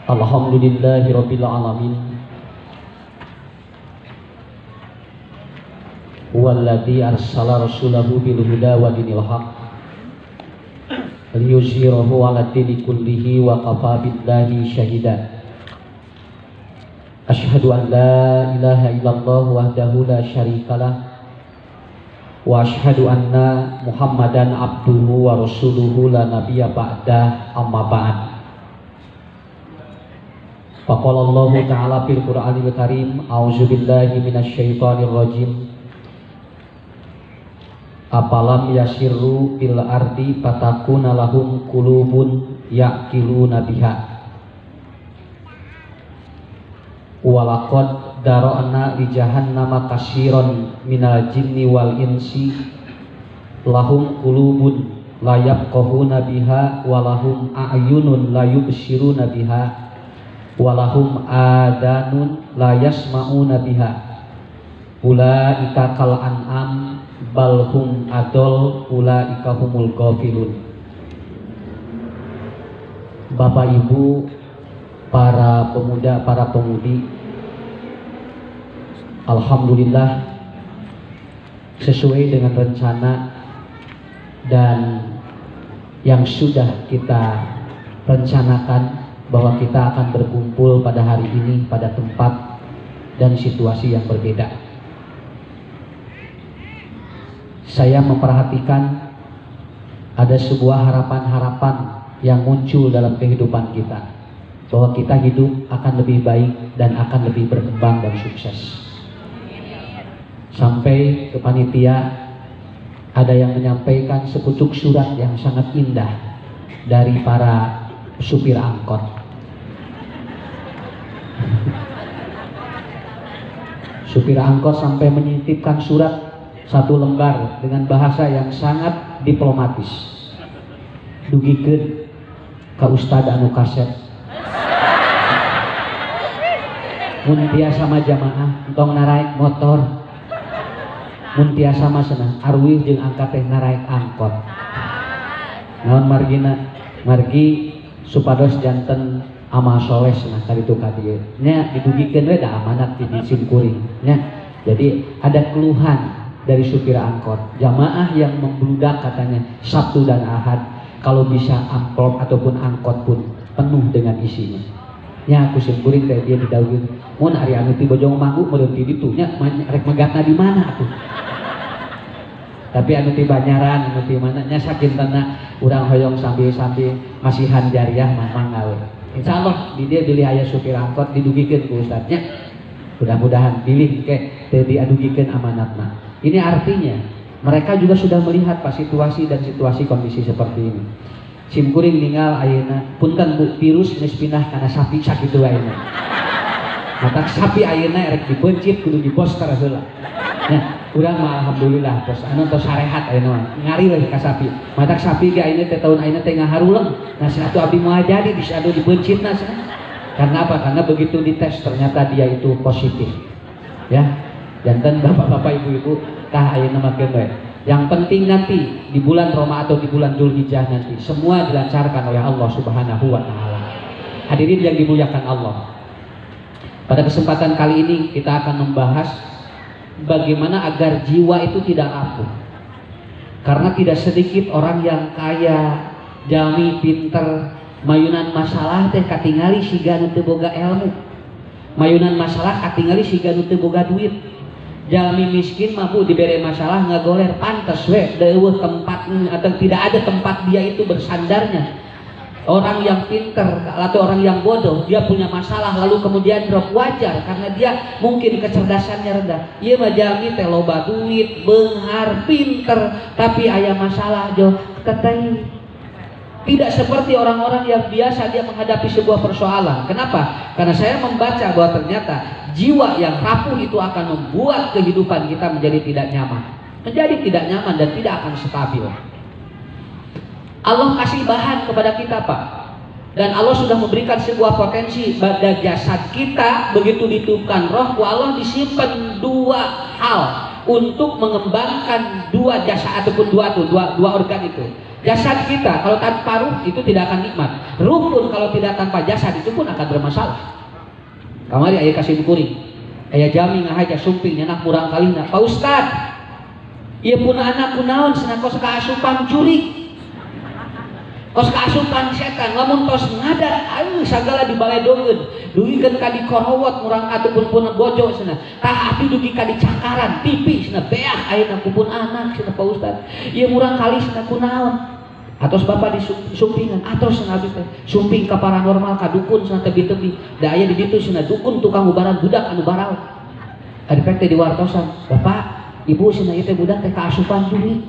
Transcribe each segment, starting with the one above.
Alhamdulillahirabbil alamin. Huwallazi arsala rasulahu bil huda wa dinil haq liyuzhirahu 'ala dini kullihi wa kafa billahi syahida. Asyhadu an la ilaha illallah wahdahu la syarikalah wa asyhadu anna Muhammadan abduhu wa rasuluhu la nabiyya ba'dah, amma ba'd. Faqala Allah ta'ala fil Qur'anil Karim, a'udzu billahi minasyaitonir rajim. Apalam yasirru fil ardi fatakuna lahum qulubun ya'qiluna biha walaqad dara'na li jahannama katsiran minal jinni wal insi lahum qulubun la yafqahuna biha walahum a'yunun la yubsiruna biha walahum adanun la yasma'una biha ulaika kal an'am bal hum adol ulaika humul ghafilun. Bapak Ibu, para pemuda, para pemudi, alhamdulillah sesuai dengan rencana dan yang sudah kita rencanakan bahwa kita akan berkumpul pada hari ini pada tempat dan situasi yang berbeda. Saya memperhatikan ada sebuah harapan-harapan yang muncul dalam kehidupan kita, bahwa kita hidup akan lebih baik dan akan lebih berkembang dan sukses. Sampai ke panitia ada yang menyampaikan sepucuk surat yang sangat indah dari para supir angkot. Supir angkot sampai menyitipkan surat satu lembar dengan bahasa yang sangat diplomatis. Dugikeun ka Ustad anu kaset. Mun tiasa mah jamaah entong naraek motor. Mun tiasa mah cenah arwih jeung angkat teh naraek angkot. Naon margina? Margi supados janten amal soleh cenah kaditu ka dieu. Nya didugikeun we da amanat di simkuring nya. Jadi ada keluhan dari supir angkot, jamaah yang membludak katanya Sabtu dan Ahad, kalau bisa amplop ataupun angkot pun penuh dengan isinya. Ya aku simkuring kayak dia didawin, mun hari anu ti bojong manggu meureun ti ditu nya rek megatna di mana atuh. Tapi anu ti Banyaran, anu ti mana nya sakintena urang hoyong sambil-sambil masihan jariah mah gawe. Insyaallah di dia pilih aya supir angkot didugikeun ku ustadnya. Mudah-mudahan pilih ke teu diadugikeun amanatna. Ini artinya mereka juga sudah melihat pas situasi dan situasi kondisi seperti ini. Simkuring ninggal ayeuna punten Bu, virus geus pindah kana sapi sakitu ayeuna. Matak sapi ayeuna erek dipencit kudu diposter heula. Nah, urang mah alhamdulillah tos anu tos sarehat ayeuna ngari lagi ka sapi. Matak sapi ge ayeuna teh taun ayeuna teh ngaharuleng. Nah, satu abdi moal jadi disadu dipencitna cenah. Karena apa? Karena begitu dites ternyata dia itu positif. Ya. Janten bapak-bapak ibu-ibu tah ayeuna makeun we. Yang penting nanti di bulan Roma atau di bulan Dzulhijjah nanti semua dilancarkan oleh Allah Subhanahu wa taala. Hadirin yang dimuliakan Allah. Pada kesempatan kali ini kita akan membahas bagaimana agar jiwa itu tidak rapuh. Karena tidak sedikit orang yang kaya, jami, pinter, mayunan masalah teh katingali siga nu teu boga ilmu. Mayunan masalah katingali siga nu teu boga duit. Jalmi miskin mampu diberi masalah ngagoler pantas we deueuh tempat atau tidak ada tempat dia itu bersandarnya. Orang yang pinter atau orang yang bodoh dia punya masalah lalu kemudian drop wajar karena dia mungkin kecerdasannya rendah. Ieu mah jalmi teh loba duit, beunghar, pinter tapi aya masalah jo keteu. Tidak seperti orang-orang yang biasa dia menghadapi sebuah persoalan. Kenapa? Karena saya membaca bahwa ternyata jiwa yang rapuh itu akan membuat kehidupan kita menjadi tidak nyaman. Menjadi tidak nyaman dan tidak akan stabil. Allah kasih bahan kepada kita Pak. Dan Allah sudah memberikan sebuah potensi pada jasad kita. Begitu ditiupkan roh, Allah disimpan dua hal untuk mengembangkan dua jasa ataupun dua organ itu. Jasad kita kalau tanpa ruh itu tidak akan nikmat. Ruh pun kalau tidak tanpa jasad itu pun akan bermasalah. Kamari aya kasih kuring, aya jami ngahaja sumping nyanak murang kalina. Pak Ustad, ieu pun anak kunaon cenah kos kaasupan curi. Kos kaasupan setan, lamun tos ngadat, ayo sagala dibaledogeun, dugikan ka di korowot murang ataupun pun bojo cenah. Tah api dugi ka di cakaran, tipi cenah beak ayeuna kupun anak cenah Pak Ustad. Ieu murang kali cenah kunaon? Atos bapak di sumpingan, atos cenah abdi teh sumping ka paranormal ka dukun cenah tebi-tebi. Da aya di ditu cenah dukun tukang ubaran budak anu barau. Adipek teh diwartosan, "Bapak, Ibu cenah ieu teh budak teh kaasupan juri."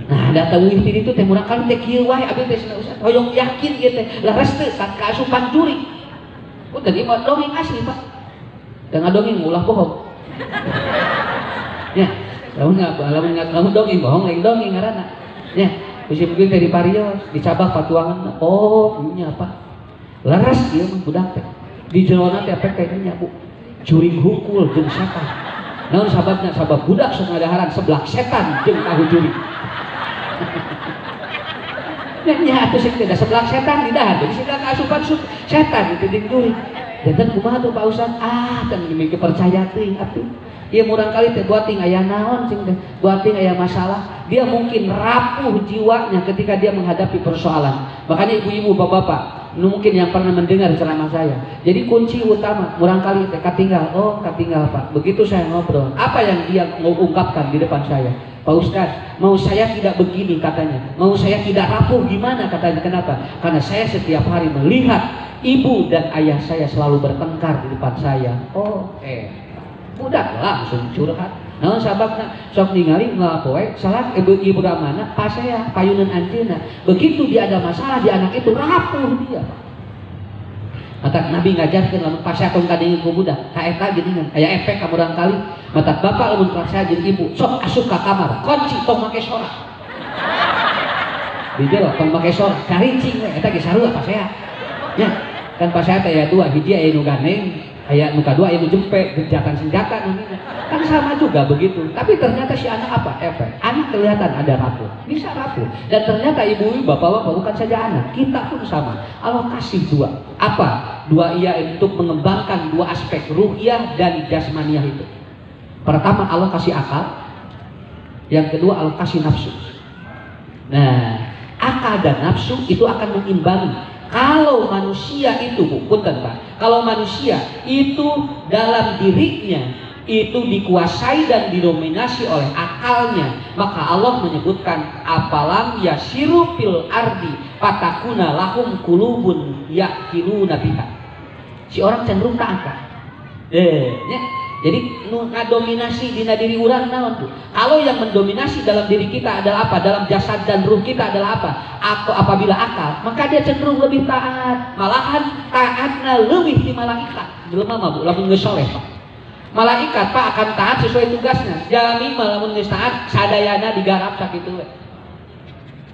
Nah, ada tawih di itu teh murang kali teh kieu wae abdi teh cenah Ustaz. Hoyong yakin ieu teh laras teh kaasupan juri. Oh, tadi mah dongeng asli, Pak. Da ngadongeng ulah bohong. Ya, lamun dongeng bohong lain dongeng ngaranna. Ya, bisi begitu teh di parios, dicabak patuangan. Oh, nya apa? Laras ieu mah budak teh. Di jelona teh apek teh nya, Bu. Juring hukul jeung setan. Naon sababna? Sabab budak sok ngadaharan seblak setan jeung tahu juri. Ya atuh sing teh sebelah setan di dahar jadi sila kaasupan setan itu di juri. Janten kumaha tuh Pak Ustaz? Kan gini percaya teuing atuh. Ieu murang kali teh buating aya naon sing teh buating aya masalah. Dia mungkin rapuh jiwanya ketika dia menghadapi persoalan. Makanya ibu-ibu, bapak-bapak, mungkin yang pernah mendengar ceramah saya. Jadi kunci utama murang kali teh katinggal. Oh, katinggal Pak. Begitu saya ngobrol, apa yang dia mau ungkapkan di depan saya? Pak Ustaz, mau saya tidak begini katanya, mau saya tidak rapuh gimana katanya. Kenapa? Karena saya setiap hari melihat ibu dan ayah saya selalu bertengkar di depan saya. Oh, budak langsung curhat. Naon sababna? Sok ningali ngalapoe salah ibu mana pas saya payunan anjeunna. Begitu dia ada masalah di anak itu rapuh dia. Mata Nabi ngajarkeun lamun pasyakeun ka deui ku budak, ka eta geuningan aya efek ka urang kali. Mata bapak lamun pasya jeung ibu, sok asup ka kamar, kunci tong make sorak. Di jero tong make sorak, carincing we eta ge sarua pasya. Nya, kan pasya teh aya dua, hiji aya nu gandeng, aya nu kadua aya nu jempe, gejakan senjata nu kan sama juga begitu. Tapi ternyata si anak apa? Efek. Anak kelihatan ada rapuh, bisa rapuh. Dan ternyata ibu bapak-bapak bukan saja anak, kita pun sama. Allah kasih dua. Apa? Dua ia untuk mengembangkan dua aspek ruhiyah dan jasmaniah itu. Pertama Allah kasih akal, yang kedua Allah kasih nafsu. Nah, akal dan nafsu itu akan mengimbangi. Kalau manusia itu, punten Pak, kalau manusia itu dalam dirinya itu dikuasai dan didominasi oleh akalnya, maka Allah menyebutkan apalam yasiru fil ardi fatakuna lahum qulubun yaqiluna biha. Si orang cenderung ke akal. Ya. Jadi ngadominasi dina diri urang naon tuh? Kalau yang mendominasi dalam diri kita adalah apa? Dalam jasad dan ruh kita adalah apa? Apabila akal, maka dia cenderung lebih taat. Malahan taatna lebih di malaikat. Jelema mah Bu, lamun geus saleh Pak. Malaikat Pak akan taat sesuai tugasnya. Jalmi lamun geus taat sadayana digarap sakitu we.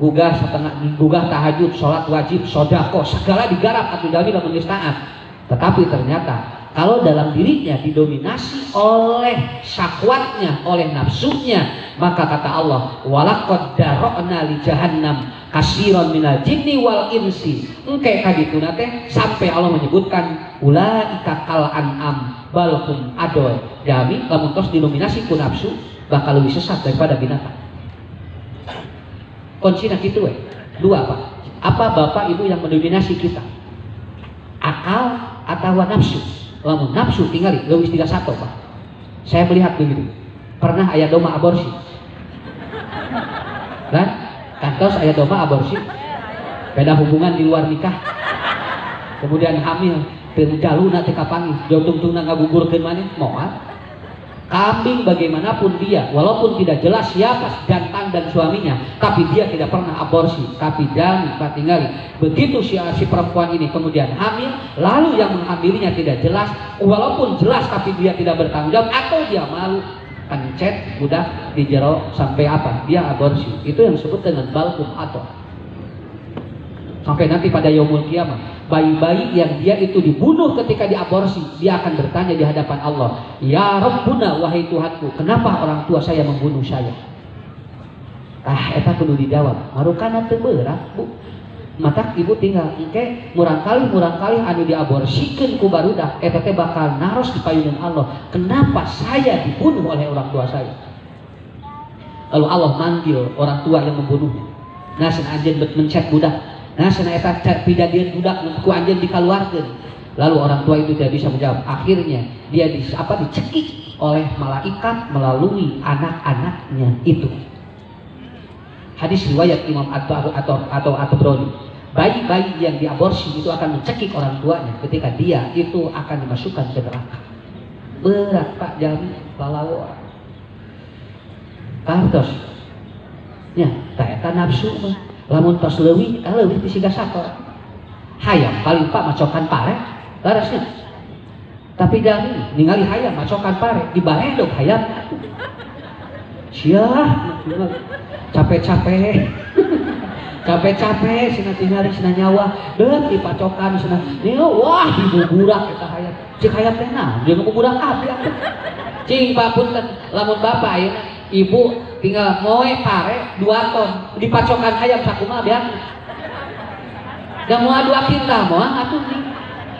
Gugah setengah, gugah tahajud, salat wajib, sedekah, segala digarap atuh jalmi lamun geus taat. Tetapi ternyata kalau dalam dirinya didominasi oleh syahwatnya, oleh nafsunya, maka kata Allah, walaqad dara'na li jahannam katsiran minal jinni wal insi. Engke kadituna teh sampai Allah menyebutkan ulaika kal an'am bal hum adol. Jami lamun tos didominasi ku nafsu bakal lebih sesat daripada binatang. Kuncina kitu we. Dua Pak. Apa bapak ibu yang mendominasi kita? Akal atau nafsu? Lamun nafsu tinggali leuwih 31 Pak. Saya melihat begitu. Pernah aya doma aborsi. Kan? Kantos aya doma aborsi. Beda hubungan di luar nikah. Kemudian hamil, teu jaluna teh kapangi, jontungtungna ngagugurkeun maneh moal. Kambing bagaimanapun dia, walaupun tidak jelas siapa jantan dan suaminya, tapi dia tidak pernah aborsi. Tapi jangan Pak tinggali, begitu si perempuan ini kemudian hamil, lalu yang menghamilinya tidak jelas, walaupun jelas tapi dia tidak bertanggung jawab atau dia malu, pencet budak di jero sampai apa? Dia aborsi. Itu yang disebut dengan balkum atau. Sampai nanti pada yaumul kiamah, bayi-bayi yang dia itu dibunuh ketika diaborsi, dia akan bertanya di hadapan Allah, ya Rabbuna, wahai Tuhanku, kenapa orang tua saya membunuh saya? Eta kudu dijawab, marukana teu berat bu, matak ibu tinggal engke murang kali anu diaborsikeun ku barudak, eta teh bakal naros di payungan Allah, kenapa saya dibunuh oleh orang tua saya? Lalu Allah manggil orang tua yang membunuhnya. Nah sana anjeun mencet budak, nah sana eta pidadian budak ku anjeun dikaluarkeun. Lalu orang tua itu tidak bisa menjawab. Akhirnya dia dicekik oleh malaikat melalui anak-anaknya itu. Hadis riwayat Imam At-Tabrani. Bayi-bayi yang diaborsi itu akan mencekik orang tuanya ketika dia itu akan dimasukkan ke neraka. Berat Pak Jami, lalawa. Kantos. Ya, tak eta nafsu mah. Lamun tos leuwih ti siga sator. Hayam paling Pak macokan pare, larasnya. Tapi Jami ningali hayam macokan pare, dibaredog hayam. Siah, capek-capek sina tinggal sina nyawa deuk dipacokan sina ninggal wah dibuburak eta hayam cik hayam teh naon jeung buburak abdi cing Pak punten lamun bapak ayeuna ibu tinggal moe pare 2 ton dipacokan hayam sakumaha beak da moal 2 kintal moal atuh nih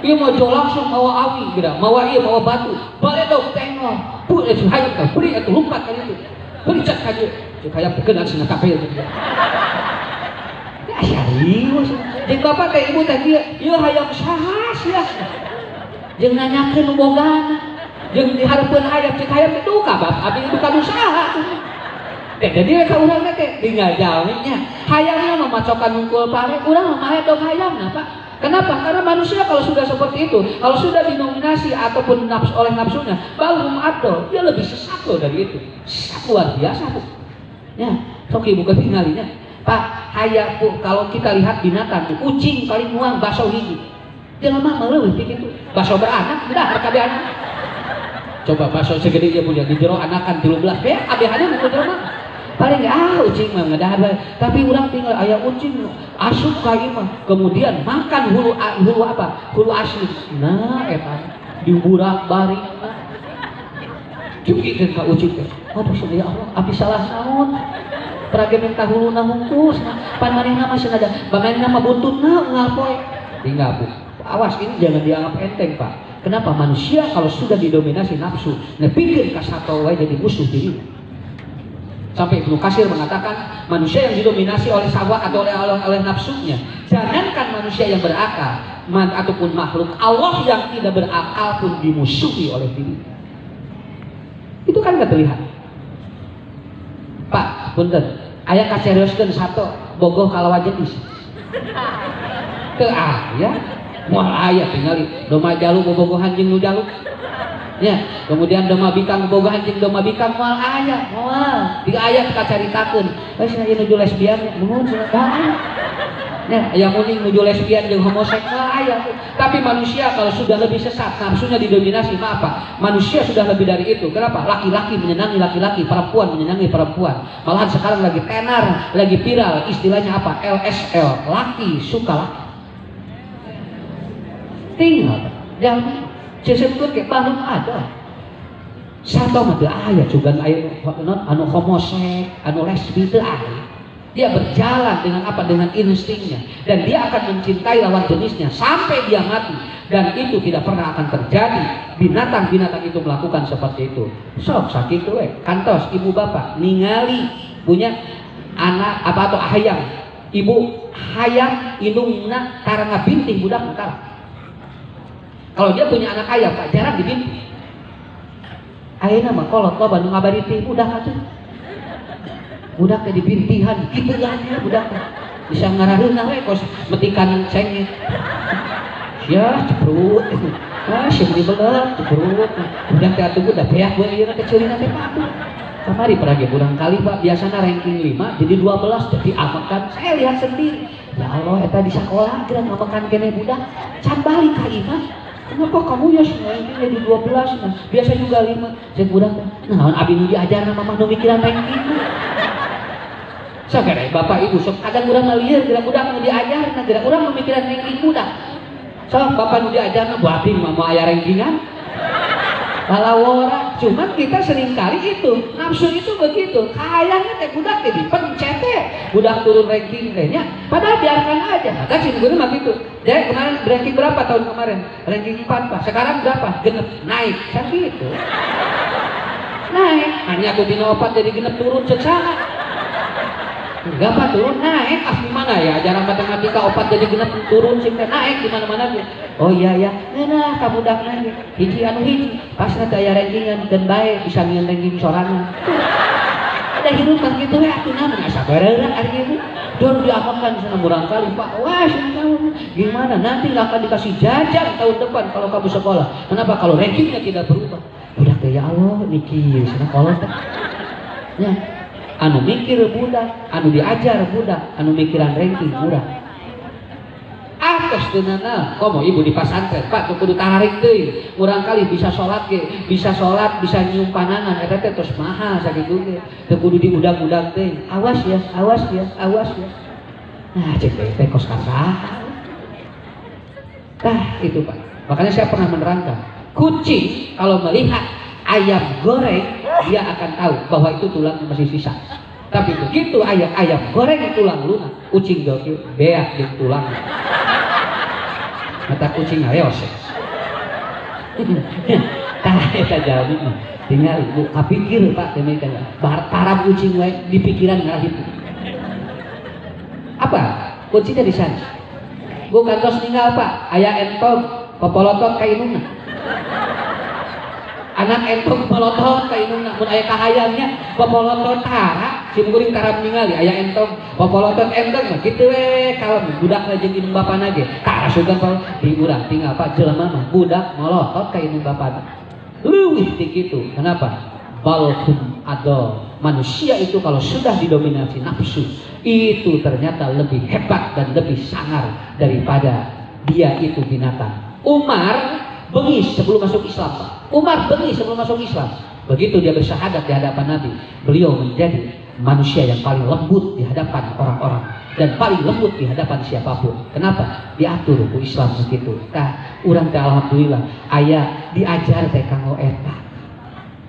ieu mau jo langsung mawa awi geura mawa ieu mawa batu baledog tengol pu hayam teh beri atuh lumpat ka ditu beri cek kaju supaya berkenan sina kapel gitu. Ya serius. Jeung bapak teh ibu teh kieu, ieu hayam saha sia. Jeung nanyakeun nu bogana. Jeung dihareupeun hayam cek hayam teh duka bapak abdi duka nu saha. Teh jadi ka urang teh tinggal jalminya. Hayamna mah macokan nungkul pare, urang mah maledog hayamna, Pak. Kenapa? Karena manusia kalau sudah seperti itu, kalau sudah dinominasi ataupun oleh nafsunya, balhum adol, dia lebih sesat loh dari itu. Sesat luar biasa bu. Ya, sok ibu ketinggalinya. Pak, hayang bu, kalau kita lihat binatang, kucing paling muang baso hiji. Dia lama meleuwih begitu. Baso beranak, benar kabeh anak. Coba baso segede dia punya di jero anakan 13 be, abehana nu jelema. Paling ucing mah ngedahar bae. Tapi urang tinggal aya ucing asup ka ieu mah. Kemudian makan hulu apa? Hulu asli. Nah, eta diburak bari. Cukikeun ka ucing teh. Aduh ya Allah, abdi salah naon? Prage minta huluna hungkus. Pan manehna mah senada bamenna mah buntutna ngapoe. Tinggal Bu. Awas ini jangan dianggap enteng, Pak. Kenapa manusia kalau sudah didominasi nafsu, nepikeun ka sato wae jadi musuh dirinya. Sampai Ibnu Katsir mengatakan manusia yang didominasi oleh syahwat atau oleh nafsunya, jangankan manusia yang berakal ataupun makhluk Allah yang tidak berakal pun dimusuhi oleh diri. Itu kan gak terlihat. Pak, punten, aya kaserioskeun sato bogoh kalawan jenis. Teu aya, moal aya tingali doma jalu bobogohan jeung nu jaluk. Ya, kemudian doma bikang boga anjing doma bikang moal aya, moal. Di aya kita caritakeun. Cenah ieu nuju lesbian mun cenah aya. Ya, aya muning nuju lesbian jeung homoseksual aya. Tapi manusia kalau sudah lebih sesat, nafsunya didominasi, maaf Pak. Manusia sudah lebih dari itu. Kenapa? Laki-laki menyenangi laki-laki, perempuan menyenangi perempuan. Malahan sekarang lagi tenar, lagi viral, istilahnya apa? LSL, laki suka laki. Tinggal jangan disebutkan kayak belum ada. Sato mah teu aya cugan aya anu homosek, anu lesbi teu aya. Dia berjalan dengan apa? Dengan instingnya, dan dia akan mencintai lawan jenisnya sampai dia mati, dan itu tidak pernah akan terjadi. Binatang-binatang itu melakukan seperti itu. Sok sakitu we kantos ibu bapak ningali punya anak apa atau hayam. Ibu hayam indungna karena binting budak mentara. Kalau dia punya anak ayam, Pak, jarang dibinti. Ayeuna mah kolot loba nu ngabariti budak atuh. Budak teh dibintihan, kitu nya budak teh. Bisa ngarareunah we kos metikan cengit. Ya, ceprut. Ah, sih dibeler, ceprut. Budak teh atuh udah beak we ieu teh ceulina teh Pak. Kamari peragi kurang kali Pak, biasanya ranking 5 jadi 12 jadi amakan. Saya lihat sendiri. Ya Allah, eta di sekolah geura ngamakan keneh budak, can balik ka iman. Kenapa kamu ya ini jadi 12 nah, biasa juga 5 saya kurang nah abi nu diajarna mama nu mikiran ranking Sagara bapak ibu sok kadang urang malieur gerak budak nu diajarna gerak urang memikiran ranking budak. Sok bapak nu diajarna buating mah mau aya rankingan. Balawora, cuman kita seringkali itu nafsu itu begitu. Kayaknya teh budak teh dipencet teh, budak turun ranking tehnya. Padahal biarkan aja. Maka sih guru mah gitu. Jadi kemarin ranking berapa tahun kemarin? Ranking 4 Pak. Sekarang berapa? Genep naik. Kan gitu. Naik. Hanya aku dina 4 jadi genep turun secara. Enggak Pak, turun naik. Asli mana ya? Ajaran matematika 4 jadi genep turun sih naik di mana-mana. Oh iya ya. Nah, kamu dak naik. Hiji anu hiji. Pas nanti aya rankingan dan baik bisa ngieun ranking sorangan. Ada hidup kan gitu ya, atuh namun sabareurak ari kitu. Don diapakan sana murang kali Pak. Wah, kamu gimana? Nanti nggak akan dikasih jajan tahun depan kalau kamu sekolah. Kenapa? Kalau rankingnya tidak berubah. Udah ya Allah mikir sana kolot. Ya. Anu mikir budak, anu diajar budak, anu mikiran ranking budak. Atas teunana, komo ibu di pasantren, Pak tuh kudu tarik deui. Urang kali bisa sholat ge, bisa nyium panangan eta teh tos mahal sakitu ge. Teu kudu diudag-udag teh. Awas ya, awas ya, awas ya. Nah, cek teh kos kasaha. Nah, itu Pak. Makanya saya pernah menerangkan, kucing kalau melihat ayam goreng dia akan tahu bahwa itu tulang masih sisa. Tapi begitu ayam goreng tulang lunak, kucing gokil beak di tulang. Mata kucing areos. Tah eta jalmi tinggal ibu kapikir Pak teh kan para kucing we di pikiran ngarah itu. Apa? Kucingnya di sana. Bukan tos ninggal Pak, aya entong popolotot ka inungna. Anak entong pelotot ka inungna mun aya kahayangnya popolotot tara sim kuring tara ningali aya entong popolotot entong mah kitu we kalem budakna jeung inung bapana ge tara sugan pal di urang tinggal Pak jelema mah budak molotot ka inung bapana leuwih ti kitu. Kenapa? Balhum adol. Manusia itu kalau sudah didominasi nafsu itu ternyata lebih hebat dan lebih sangar daripada dia itu binatang. Umar bengis sebelum masuk Islam Pak. Umar bengis sebelum masuk Islam. Begitu dia bersyahadat di hadapan Nabi, beliau menjadi manusia yang paling lembut di hadapan orang-orang dan paling lembut di hadapan siapapun. Kenapa? Diatur ku Islam begitu. Nah, urang teh alhamdulillah aya diajar teh kanggo eta.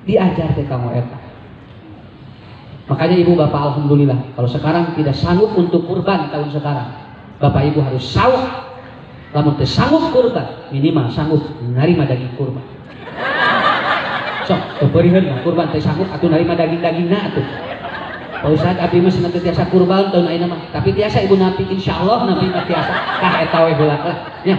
Diajar teh kanggo eta. Makanya ibu bapak alhamdulillah kalau sekarang tidak sanggup untuk kurban tahun sekarang, bapak ibu harus sawah. Lamun teu sanggup kurban, minimal sanggup narima daging kurban. Sok, kebeuriheun mah kurban teu sanggup atuh narima daging-dagingna atuh. Pak Ustaz abdi mah cenah tiasa kurban tahun ayeuna mah, tapi tiasa ibu napi insyaallah napi mah tiasa tah eta we heula lah. Nya.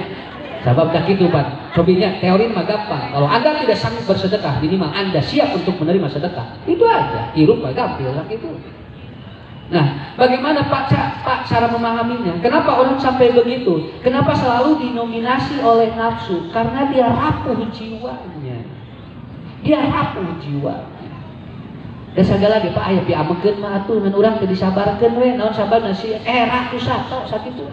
Sabab dah kitu Pak. Cobinya teori mah gampang. Kalau Anda tidak sanggup bersedekah, minimal Anda siap untuk menerima sedekah. Itu aja. Hirup mah gampil lah gitu. Nah, bagaimana Pak cara memahaminya? Kenapa orang sampai begitu? Kenapa selalu dinominasi oleh nafsu? Karena dia rapuh jiwanya. Dia rapuh jiwanya. Dan segala lagi Pak aya piamekeun mah atuh ngan urang teu disabarkeun we naon sabarna si raku sato sakitu.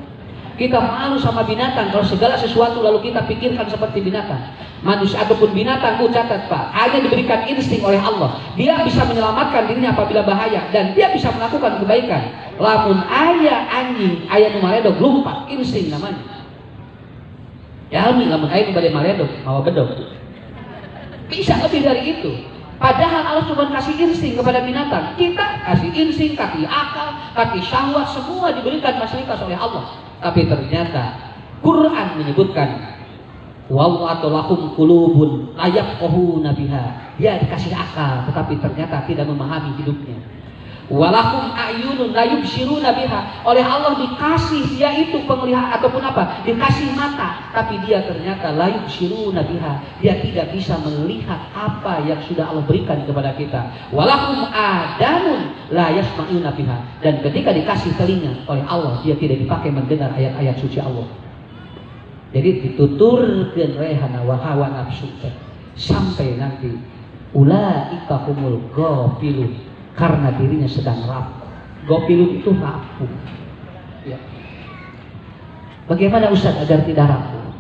Kita malu sama binatang kalau segala sesuatu lalu kita pikirkan seperti binatang. Manusia ataupun binatang, catat Pak, hanya diberikan insting oleh Allah. Dia bisa menyelamatkan dirinya apabila bahaya dan dia bisa melakukan kebaikan. Lamun ayah anjing, ayah nu maledog lumpat, insting namanya. Ya almi lamun ayah nu bade maledog, mawa bedog. Bisa lebih dari itu. Padahal Allah cuma kasih insting kepada binatang. Kita kasih insting, kasih akal, kasih syahwat, semua diberikan fasilitas oleh Allah. Tapi ternyata Quran menyebutkan wallahu lahum qulubun la yafqahuna biha. Dia dikasih akal tetapi ternyata tidak memahami hidupnya. Walahum ayunun la yubsiruna biha. Oleh Allah dikasih dia itu penglihatan ataupun apa? Dikasih mata tapi dia ternyata la yubsiruna biha. Dia tidak bisa melihat apa yang sudah Allah berikan kepada kita. Walahum adanun la yasma'una biha. Dan ketika dikasih telinga oleh Allah dia tidak dipakai mendengar ayat-ayat suci Allah. Jadi dituturkeun we hawa hawa nafsu sampai nanti ulaika humul ghafilun. Karena dirinya sedang rapuh. Gopilun itu rapuh. Ya. Bagaimana Ustaz agar tidak rapuh?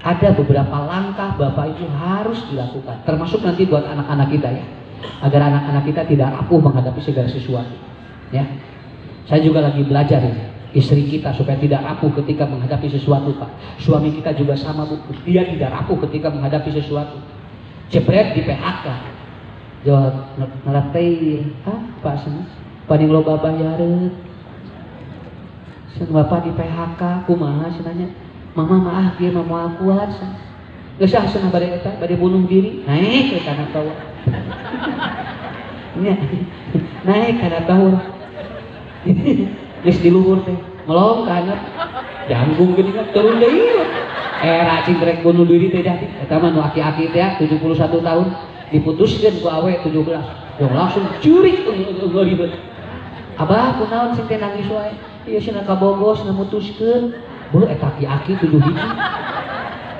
Ada beberapa langkah Bapak Ibu harus dilakukan. Termasuk nanti buat anak-anak kita ya. Agar anak-anak kita tidak rapuh menghadapi segala sesuatu. Ya. Saya juga lagi belajar ini. Istri kita supaya tidak rapuh ketika menghadapi sesuatu, Pak. Suami kita juga sama, Bu. Dia tidak rapuh ketika menghadapi sesuatu. Jebret di PHK. Jawab ngelatih, Pak Sen, paling loba bayareun. Sen Bapak di PHK, kumaha senanya? Mama maaf dia mau kuat. Geus cenah bade eta, bade bunuh diri. Naik ke kana tower. Nya. Naik kana tower. Geus di luhur teh, melong ka anak. Janggung geuning turun deui. Racing rek bunuh diri teh dah. Eta mah nu aki-aki teh 71 tahun diputuskeun ku awe 17. Yang langsung curik ngeuribet. Abah kunaon sing teh nangis wae? Ieu cenah kabogos na mutuskeun. Beuh eta aki-aki 7 hiji.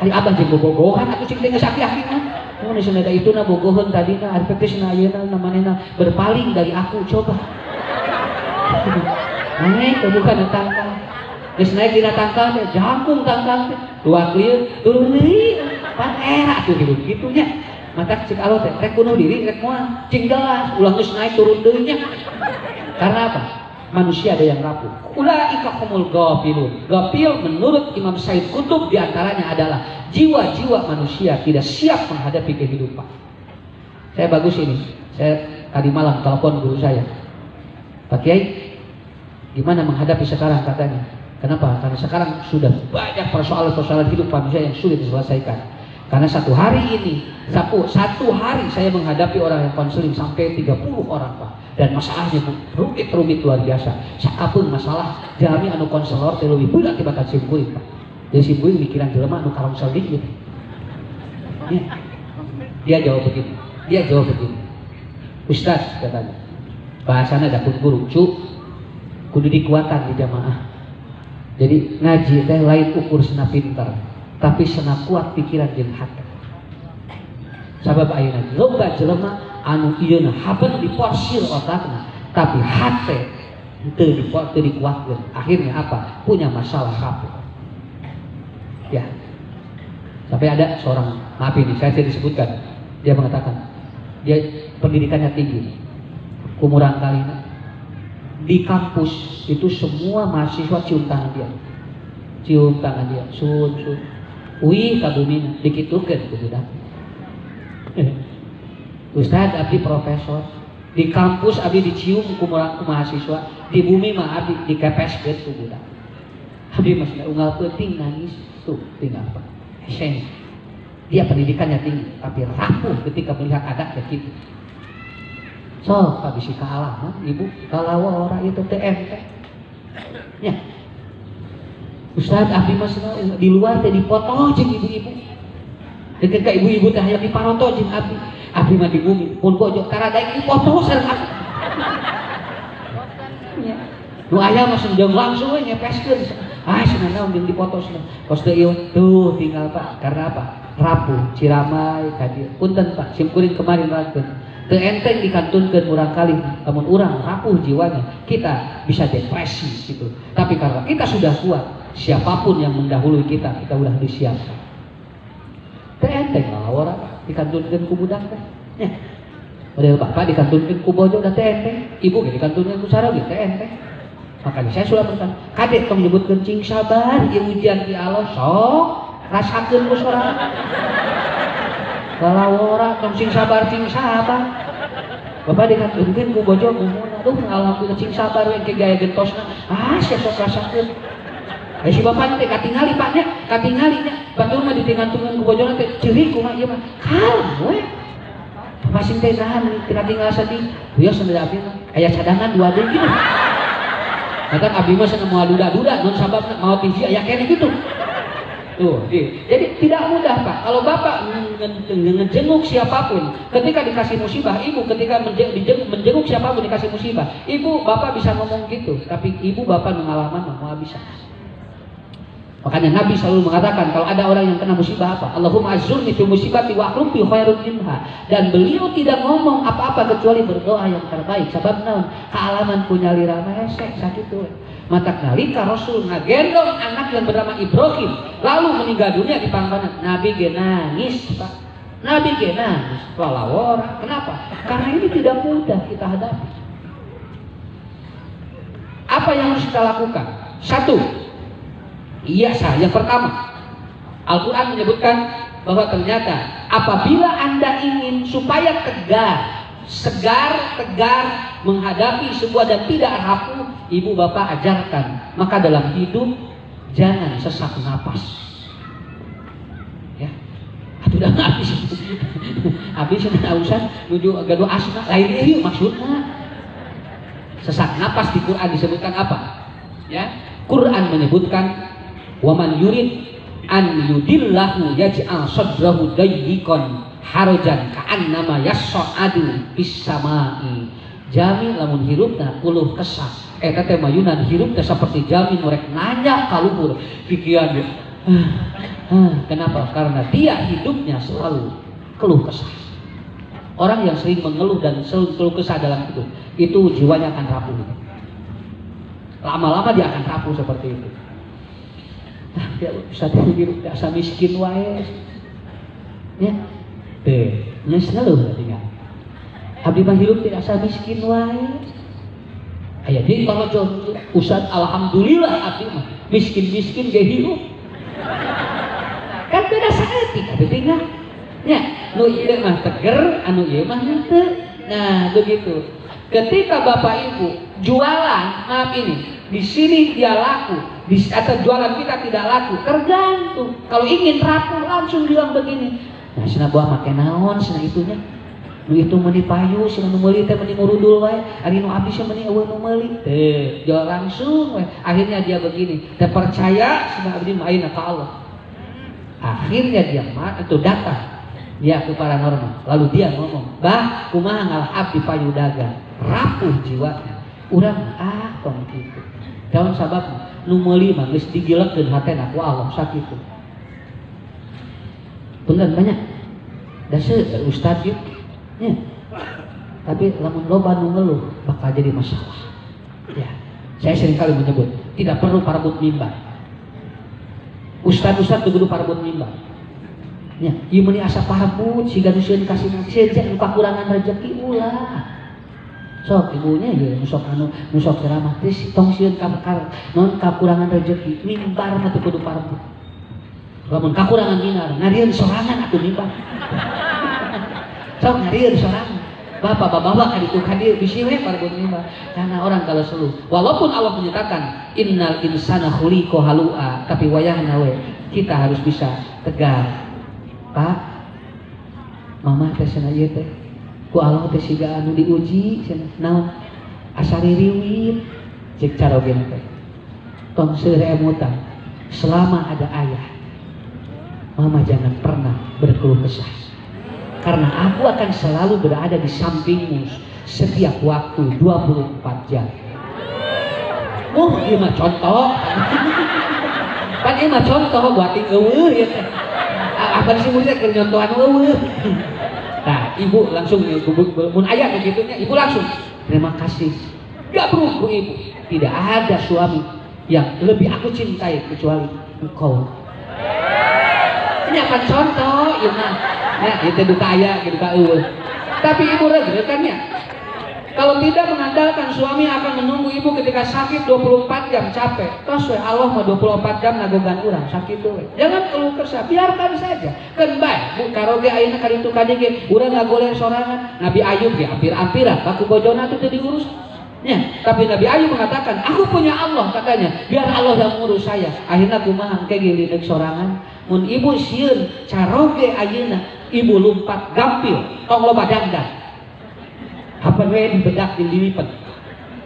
Ari abah jeung bogohan atuh sing teh geus aki-aki mah. Mun cenah da ituna bogoheun tadina ari teh cenah ayeuna manehna berpaling dari aku coba. Naik ke bukan tangkal. Geus naik dina tangkal teh jangkung tangkal teh. Luak lieu turun deui. Pan era tuh hidup gitunya. Mata cik alo teh rek bunuh diri rek moal. Cing gelas ulah geus naik turun deui nya. Karena apa? Manusia ada yang rapuh. Ulaika humul ghafilun. Ghafil menurut Imam Said Qutb diantaranya adalah jiwa-jiwa manusia tidak siap menghadapi kehidupan. Saya bagus ini. Saya tadi malam telepon guru saya. Pak Kiai, gimana menghadapi sekarang katanya? Kenapa? Karena sekarang sudah banyak persoalan-persoalan hidup manusia yang sulit diselesaikan. Karena satu hari saya menghadapi orang yang konseling sampai 30 orang, Pak. Dan masalahnya rumit luar biasa. Sakapun masalah jami anu konselor teh leuwih berat tibatan simkuring, Pak. Jadi simkuring mikiran jelema anu karongsel dikit. Dia jawab begini. Ustaz katanya. Bahasana dapur guru, kudu dikuatan di jamaah. Jadi ngaji teh lain ukur sena pinter, tapi sena kuat pikiran jeung hati. Sabab ayeuna loba jelema anu ieuna habeun diporsir otakna, tapi hati teu dikuatkeun. Akhirnya apa? Punya masalah rapuh. Ya. Sampai ada seorang, maaf ini saya disebutkan, dia mengatakan dia pendidikannya tinggi. Kumurang kalina di kampus itu semua mahasiswa cium tangan dia, sun. Wih kabumina dikitukeun ku budak. Ustaz abdi profesor di kampus abdi dicium ku mahasiswa, di bumi mah abdi dikepeskeun ku budak. Abdi masih unggal peuting nangis tuh tinggal apa? Heseng. Dia pendidikannya tinggi tapi rapuh ketika melihat adat kayak gitu. So, kabisi kalah, ibu kalau orang itu TMT. Ya. Ustaz abdi mas di luar teh dipoto jeung ibu-ibu. Deket ka ibu-ibu teh hayang diparoto jeung abdi. Abdi mah di bumi pun pojok karadaek dipoto sareng abdi. Ya. Nu aya mah senjang langsung we nyepeskeun. Cenah naon jeung dipoto cenah. Kos teu ieu tuh tinggal Pak. Karena apa? Rapuh, Ciramai ka dieu. Punten Pak, simkuring kemarin rakeun. Teu enteng dikantunkeun urang kali, lamun urang rapuh jiwanya, kita bisa depresi gitu. Tapi karena kita sudah kuat, siapapun yang mendahului kita udah disiapkan. Teu enteng lah orang dikantunkeun ku budak teh. Nya. Model bapak dikantunkeun ku bojo udah teu enteng, ibu ge dikantunkeun ku sareng teu enteng. Makanya saya sudah berkata, kadek tong nyebutkeun cing sabar, ieu ujian ti Allah, sok rasakeun ku sorangan. Kalau orang tong sing sabar. Bapak dikatunkeun ku bojo mumun, aduh alhamdulillah cing sabar we ke gaya gentosna. Sia sok rasakeun. Si bapak teh katingali Pak nya, batur mah ditingantungkeun ku bojona teh ceurik kumaha ieu mah. Kalem we. Masing teh nahan tina tinggal sedih. Ieu sendiri abdi mah aya cadangan 2 deui kitu. Kadang abdi mah cenah moal duda-duda nun sababna maot hiji aya keneh kitu. Tuh, jadi tidak mudah Pak. Kalau Bapak menjenguk siapapun, ketika dikasih musibah, ibu ketika menjenguk siapapun dikasih musibah, ibu Bapak bisa ngomong gitu, tapi ibu Bapak pengalaman mau bisa. Makanya Nabi selalu mengatakan kalau ada orang yang kena musibah apa? Allahumma azurni fi musibati wa akhlif fi khairun minha. Dan beliau tidak ngomong apa-apa kecuali berdoa yang terbaik. Sebab naon? Kaalaman punya lirama hesek sakitu. Matak nalika Rasul ngagendong anak yang bernama Ibrahim lalu meninggal dunia di pangkalan, Nabi ge nangis Pak. Nabi ge nangis. Walawora. Kenapa? Karena ini tidak mudah kita hadapi. Apa Apa yang harus kita lakukan? Satu, yang pertama, Al-Quran menyebutkan bahwa ternyata apabila Anda ingin supaya segar, tegar menghadapi sebuah dan tidak rapuh, ibu bapak ajarkan, maka dalam hidup jangan sesak napas. Ya, udah habis sudah usah nuju gaduh asna lain ieu maksudnya. Sesak napas di Quran disebutkan apa? Ya, Quran menyebutkan waman yurid an yudillahu yaj'al sadrahu dayyikon harajan ka'annama yas'adu bis samai. Jami lamun hirupna puluh kesah eta teh mayunan hirupna seperti jami norek nanya ka luhur pikiran dia. Kenapa? Karena dia hidupnya selalu keluh kesah. Orang yang sering mengeluh dan selalu keluh kesah dalam hidup itu jiwanya akan rapuh. Lama-lama dia akan rapuh seperti itu. Dia bisa hidup asa miskin wae. Ya. Nya selalu tinggal. Abdi mah hidup tidak asa miskin wae. Aya deui kalau Ustaz alhamdulillah abdi mah miskin-miskin ge hidup. Kan beda saeutik abdi tinggal. Ya, nu ieu mah teger, anu ieu mah henteu. Nah, begitu. Ketika Bapak Ibu jualan, maaf ini, di sini dia laku, atau jualan kita tidak laku, tergantung. Kalau ingin rapuh langsung bilang begini. Nah, sina buah make naon, sina itunya. Nu itu meuni payu, sina nu meuli teh meuni ngurudul wae. Ari nu abis meuni eueuh nu meuli. Jual langsung wae. Akhirnya dia begini, teh percaya sina abdi mah ayeuna ka Allah. Akhirnya dia itu datang. Dia ke paranormal. Lalu dia ngomong, "Bah, kumaha ngalah abdi payu dagang." Rapuh jiwanya. Urang tong kitu. Daun sabab nu meuli mah geus digilegkeun hatena ku Allah sakitu. Punten banyak. Dasar ustaz ieu. Ya. Tapi lamun loba nu ngeluh bakal jadi masalah. Ya. Saya sering kali menyebut, tidak perlu parabut mimbar. Ustaz-ustaz teu kudu parabut mimbar. Ya, ieu meuni asa parabut siga nu sieun kasih sejen nu kakurangan rezeki ulah. Sok ibunya ya musok ceramah teh tong sieun non kakurangan rezeki mimbar mah teu kudu parabut. Lamun kakurangan dinar ngarieun sorangan atuh mimbar. Sok ngarieun sorangan. Bapak-bapak kaditu hadir bisi we parabut mimbar. Karena orang kalau seluruh walaupun Allah menyatakan innal insana khuliqa halua, tapi wayahna we kita harus bisa tegar. Pak, mama teh cenah ieu teh ku Allah teh siga anu diuji cenah naon asari riwit cek carogena teh tong seueur emutan selama ada ayah mama jangan pernah berkeluh kesah karena aku akan selalu berada di sampingmu setiap waktu 24 jam. Ieu mah contoh. Pan ieu mah contoh buat eueuh ieu teh. Abang si murid keur nyontohan eueuh. Nah, ibu langsung mun aya begitunya, ibu langsung terima kasih. Enggak perlu bu ibu. Tidak ada suami yang lebih aku cintai kecuali engkau. Ini apa contoh? Ieu mah. Ya, itu duka aya, duka eueuh. Tapi ibu regrekannya. Kalau tidak mengandalkan suami akan menunggu ibu ketika sakit 24 jam capek. Tos we Allah mah 24 jam nagogan urang sakit we. Jangan keluh kesah, biarkan saja. Kan bae, bu karoge ayeuna kaditu kadige urang ngagoler sorangan. Nabi Ayub ge ampir-ampiran baku bojona teh diurus. Ya, tapi Nabi Ayub mengatakan, "Aku punya Allah," katanya. "Biar Allah yang ngurus saya." Akhirnya kumaha engke ge lideuk sorangan. Mun ibu sieun caroge ayeuna, ibu lumpat gampil, tong loba dandan. Apa we dibedak dilipet.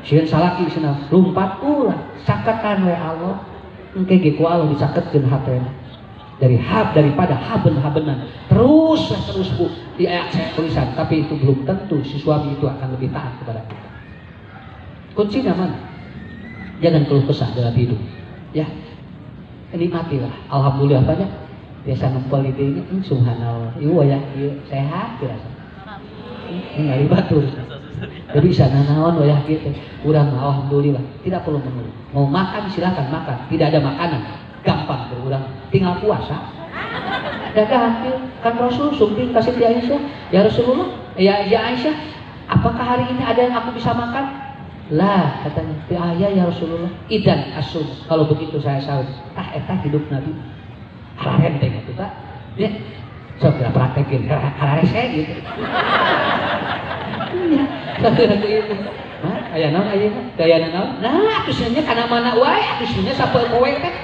Sieun salaki cenah lumpat ulah caketan we Allah. Engke ge ku Allah dicaketkeun hatena. Daripada haben-habenan. Terus Bu di ayat tulisan, tapi itu belum tentu si suami itu akan lebih taat kepada kita. Kuncinya mana? Jangan keluh kesah dalam hidup. Ya. Nikmatilah. Alhamdulillah banyak. Biasa ngumpul ide ini subhanallah. Ieu ya, ieu sehat biasa. Ngali batur. Jadi bisa nanaon wayah gitu. Urang alhamdulillah, tidak perlu mengeluh. Mau makan silakan makan, tidak ada makanan. Gampang berurang, tinggal puasa. Dagang kan Rasul sumping kasih Aisyah, ya Rasulullah, ya Aisyah, apakah hari ini ada yang aku bisa makan? Lah katanya, ayah ya Rasulullah, idan asun. Kalau begitu saya sahur. Eta hidup Nabi. Hararen teh gitu tak. Ya, sok kita praktekin. Harare saya gitu. Ya, satu itu. Aya naon aya gaya naon? Nah, atusannya kana mana wae, atusannya sapoe poe teh.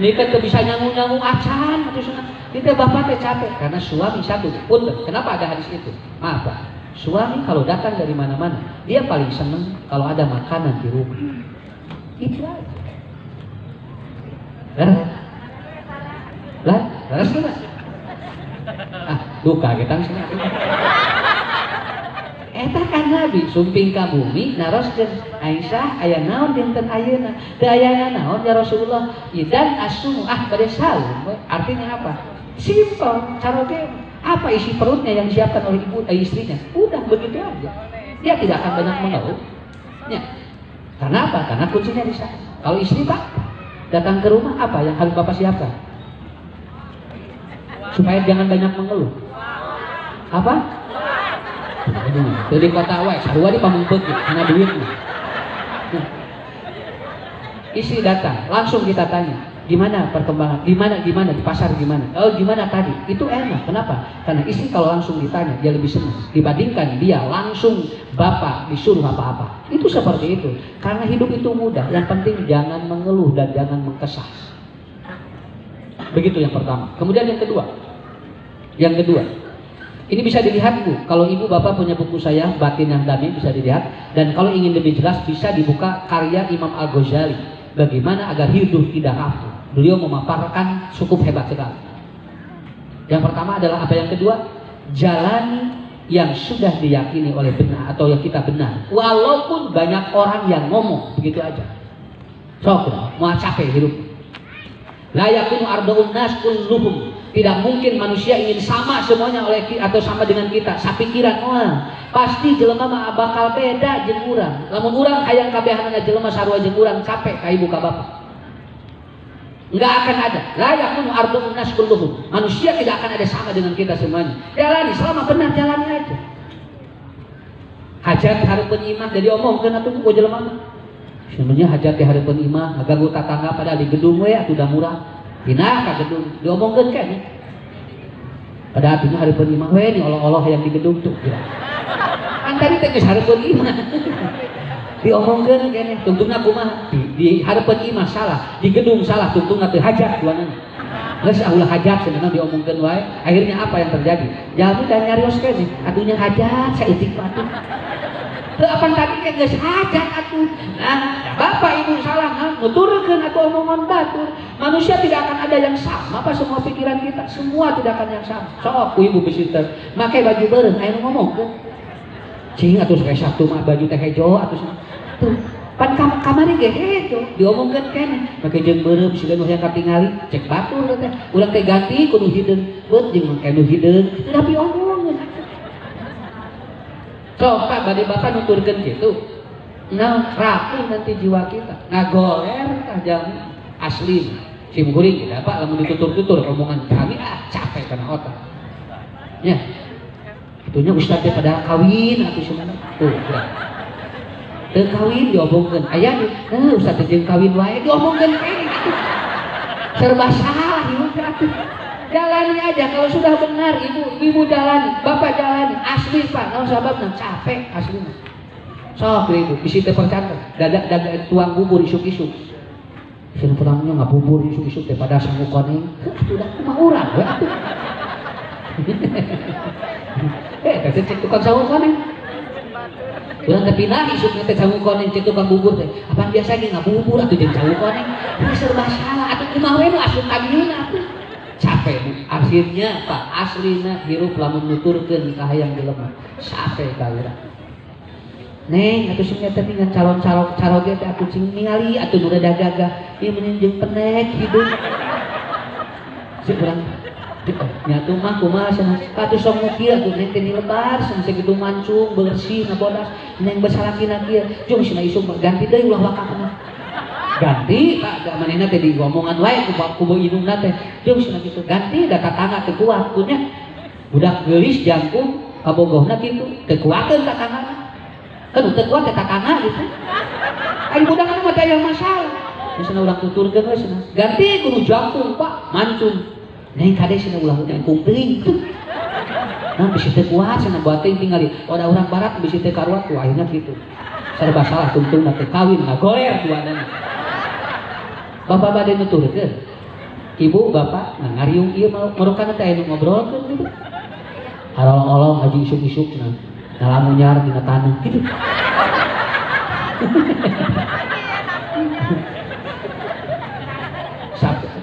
Ini kan bisa nyangung-nyangung acan atusanna. Kita bapak teh capek karena suami satu. Punten, kenapa ada hadis itu? Maaf, Pak. Suami kalau datang dari mana-mana, dia paling seneng kalau ada makanan di rumah. Itu aja. Lah, laras mana? Duka kita sini. Eta kan Nabi sumping ka bumi naroskeun Aisyah aya naon dinten ayeuna? Teu aya naon ya Rasulullah. Idan asumu bade saum. Artinya apa? Simpel, cara dia apa isi perutnya yang disiapkan oleh istrinya? Udah begitu aja. Dia tidak akan banyak mengeluh. Ya. Karena apa? Karena kuncinya di sana. Kalau istri Pak datang ke rumah, apa yang harus Bapak siapkan? Supaya jangan banyak mengeluh. Apa? Jadi kota wae, sarua di pamungpeut karena duit. Istri datang, langsung kita tanya. Gimana perkembangan? Gimana di pasar gimana? Oh gimana tadi? Itu enak. Kenapa? Karena istri kalau langsung ditanya dia lebih senang dibandingkan dia langsung bapak disuruh apa-apa. Itu seperti itu. Karena hidup itu mudah. Yang penting jangan mengeluh dan jangan mengkesah. Begitu yang pertama. Kemudian yang kedua. Ini bisa dilihat Bu. Kalau ibu bapak punya buku saya Batin yang Damai bisa dilihat. Dan kalau ingin lebih jelas bisa dibuka karya Imam Al-Ghazali. Bagaimana agar hidup tidak rapuh. Beliau memaparkan cukup hebat sekali. Yang pertama adalah apa? Yang kedua, jalani yang sudah diyakini oleh benar atau yang kita benar. Walaupun banyak orang yang ngomong begitu aja. Sok, mau capek hidup. La yakunu ardaun nas kulluhum. Tidak mungkin manusia ingin sama semuanya oleh atau sama dengan kita. Sapikiran pasti jelema mah bakal beda jeung urang. Lamun urang hayang kabehanana jelema sarua jeung urang capek ka ibu ka bapak. Enggak akan ada. La yakunu ardun nas kulluhum. Manusia tidak akan ada sama dengan kita semuanya. Jalani selama benar jalani aja. Hajat hareupeun imah jadi omongkeun atuh ku jelema mah. Sebenarnya hajat teh hareupeun imah ngaganggu tatangga pada di gedung we atuh da murah. Pindah ka gedung diomongkeun kan. Pada artinya hareupeun imah we ni oloh-oloh yang di gedung tuh. Kan tadi teh geus hareupeun imah. Diomongkeun keneh tungtungna kumaha di hareupeun imah salah di gedung salah tungtungna teu hajat duanana geus ulah hajat sebenarnya diomongkeun wae akhirnya apa yang terjadi jalmi dan nyarios keneh atunya hajat saeutik atuh teu apa tadi ke geus hajat atuh nah bapak ibu salah nuturkeun atuh omongan batur manusia tidak akan ada yang sama apa semua pikiran kita semua tidak akan yang sama sok ku ibu bisiteur make baju beureum aya nu ngomongkeun cing atuh kayak Sabtu mah baju teh hejo atuh tuh pan kamari ge hejo diomongkeun keneh make jeung beureum siga nu hayang katingali cek batur teh urang teh ganti kudu hideung beut jeung make nu hideung tapi omongkeun sok Pak bade Bapak nuturkeun kitu nah rapuh nanti jiwa kita ngagoler tah jam asli simkuring kita Pak lamun ditutur-tutur omongan kami capek kana otak nya itunya ustaz teh pada kawin atuh sebenarnya tuh ya. Teu kawin diomongkeun aya ustaz teh jeung kawin wae diomongkeun kene serba salah ieu atuh jalani aja kalau sudah benar ibu jalani bapak jalani asli Pak naon sababna capek aslina sok ibu bisi teh percaya dadak tuang bubur isuk-isuk sieun pulangnya ngabubur isuk-isuk teh pada sangu koneng udah kumaha urang we atuh teh cek tukang sangu koneng urang teh pindah isukna teh sangu koneng cek tukang bubur teh apaan biasa ge ngabubur atuh jeung sangu koneng ini serba salah atuh kumaha we nu asup kabieuna atuh capek akhirnya Pak aslina hirup lamun nuturkeun ka hayang jelema capek ka urang Neng, atuh sing eta dengan calon ge teh atuh sing ningali atuh nu rada gagah ieu meureun jeung penek hidup si urang nyatu mah kumaha cenah atuh sok ngukir atuh neng teh dilebar sampai segitu mancung bersih ngabodas neng basalakina kieu jeung cenah isuk ganti deui ulah wakafna ganti Pak da manehna teh di ngomongan wae ku indungna teh jeung cenah kitu ganti da tatangga teh kuat punya budak geulis jangkung kabogohna kitu teu kuateun tatangga kan udah kuat eta kana gitu ari budak mah teh aya masalah misalnya urang tuturkeun we cenah ganti kudu jangkung Pak mancung neng kade cenah ulah jangkung teuing nah bisi teh kuat cenah bating tingali ada urang barat bisi teh karuat tuh akhirnya gitu serba salah tungtung teh kawin ngagoler tuanana bapak bade nuturkeun ibu bapak nah ngariung ieu marokana teh anu ngobrolkeun gitu harolong-olong haji isuk-isuk cenah ngalamun nyar dina taneuh gitu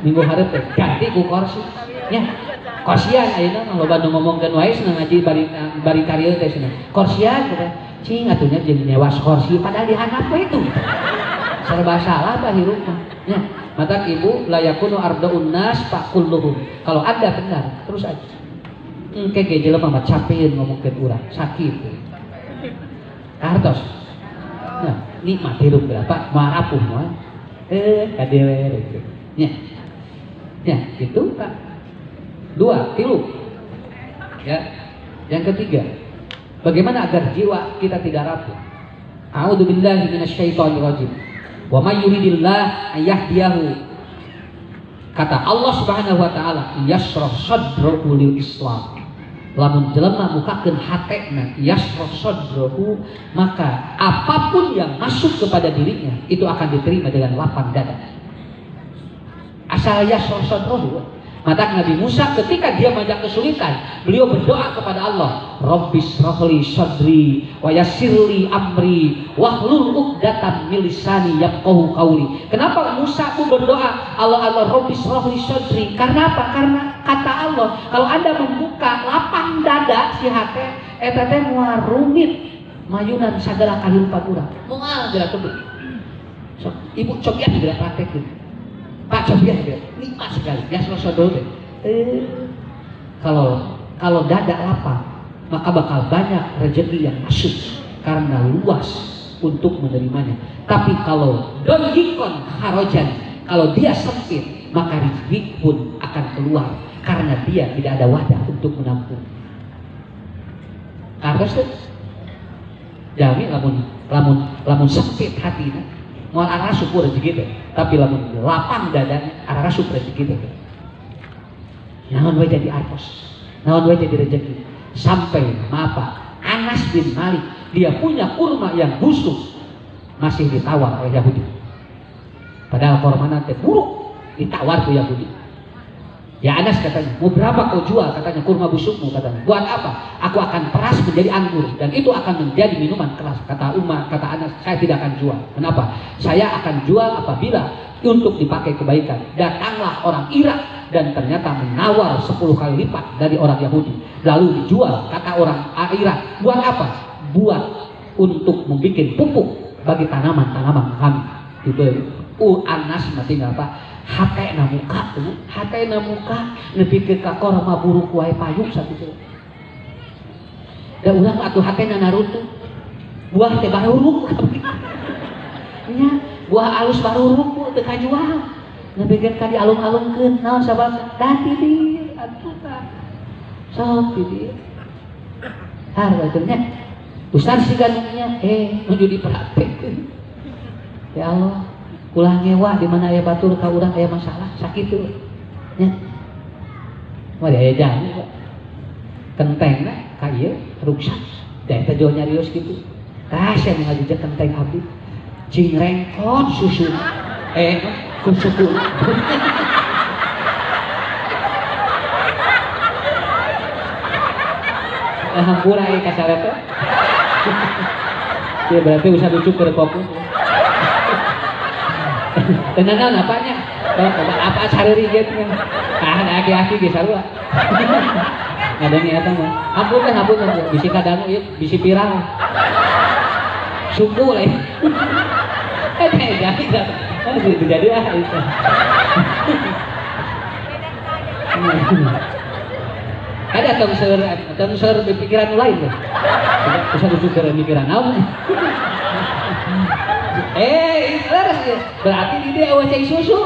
minggu hareup teh ganti ku kursi nya kursian ayeuna loba nu ngomongkeun wae cenah ngaji bari karya teh cenah kursian teh cing atunya jeung nyewa kursi padahal dihandap we itu serba salah bah hirup mah nya mata ibu layakunu ardaun nas faqulluhum kalau ada benar terus aja engke ge jelema mah capeun ngomongkeun urang sakit kartos nah nikmat hirup berapa marapuh mah kadewe gitu nya ya itu Pak 2, 3 ya yang ketiga bagaimana agar jiwa kita tidak rapuh a'udzubillahi minasyaitonirrajim wa may yuridillah ayyahdiyahu kata Allah Subhanahu wa taala yashrah sadrahu lil Islam lamun jelema mukakeun hatena yashrah sadrahu maka apapun yang masuk kepada dirinya itu akan diterima dengan lapang dada asal yashrah sadrahu maka Nabi Musa ketika dia banyak kesulitan beliau berdoa kepada Allah Rabbis rahli sadri wa yassirli amri wahlul 'uqdatam min lisani yafqahu qawli kenapa Musa pun berdoa Allah Rabbis rahli sadri karena apa karena kata Allah kalau Anda membuka lapang dada si hate eta teh moal rumit mayunan sagala kahirupan urang moal geura teu sok ibu cobian geura praktek Pak cobian geura nikmat sekali ya sodol deh kalau dada lapang maka bakal banyak rezeki yang masuk karena luas untuk menerimanya tapi kalau dongikon harajan kalau dia sempit maka rezeki pun akan keluar karena dia tidak ada wadah untuk menampung harus tuh jadi lamun sempit hatinya mau arah syukur rezeki teh tapi lamun lapang dadanya arah syukur rezeki teh naon we jadi artos naon we jadi rezeki sampai apa Anas bin Malik dia punya kurma yang busuk masih ditawar oleh Yahudi padahal kurma teh buruk ditawar tuh Yahudi ya Anas katanya mau berapa kau jual katanya kurma busukmu katanya buat apa aku akan peras menjadi anggur dan itu akan menjadi minuman keras kata Umar kata Anas saya tidak akan jual kenapa saya akan jual apabila untuk dipakai kebaikan datanglah orang Irak dan ternyata menawar 10 kali lipat dari orang Yahudi lalu dijual kata orang Irak buat apa buat untuk membuat pupuk bagi tanaman-tanaman kami itu Anas mati apa hatena muka tuh hatena muka nepi ke kakor mah buruk wae payung sakitu da urang atuh hatena Naruto buah teh baruruk nya buah alus baruruk teu kajual nepi ka di alung-alungkeun naon sabab dati di atuh tah sok di harga teh nya ustaz siganunya nuju dipraktekeun ya Allah ulah ngewa di mana aya batur ka urang aya masalah sakitu nya mah aya jami kentengna ka ieu ruksak da eta jo nyarios kitu tah sia nu ngajejeg kenteng abdi cing rengkot susu kusuku hampura ka sareta ya berarti usah lucu ke fokus tenanan apanya apa sareri gitu ada aki-aki ge sarua ngadenge eta mah ampun bisi kadangu ieu bisi pirang suku lain jadi itu ada tongser pikiran lain loh bisa duduk ke pikiran naon berarti di dia ewe cai susu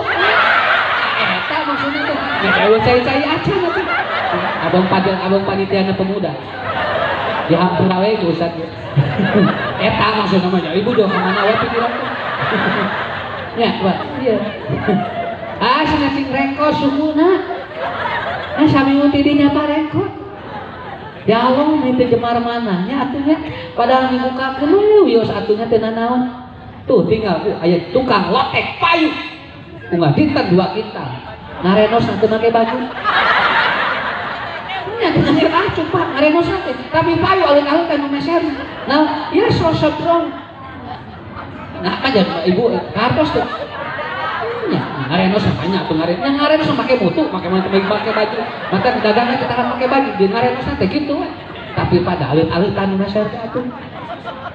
eta maksudnya tuh ya ewe cai aja nanti abang panitia pemuda Dihampura we ku Ustaz. Eta maksudna mah ibu doa mana we pikiran. Ya, Pak. Iya. Cenah sing rengko sukuna. Sami mun tidinya parengko. Ya Allah, itu jemar mananya atunya padahal dibukakeun wios atunya teu nanaon. Tuh tinggal ku aya tukang lotek payu. Unggah dinten 2 kintal. Ngarenos teu make baju. Nya teu make baju Pak, ngarenos teh. Tapi payu alun-alun teh meser. Nah, ya sosok dong. Nah, aja Ibu kartos tuh. Nya ngarenos banyak tuh ngarenos make mutu, make baju. Mata dagangna kita kan make baju, di ngarenos teh gitu. Tapi pada alun-alun tanu meser teh atuh.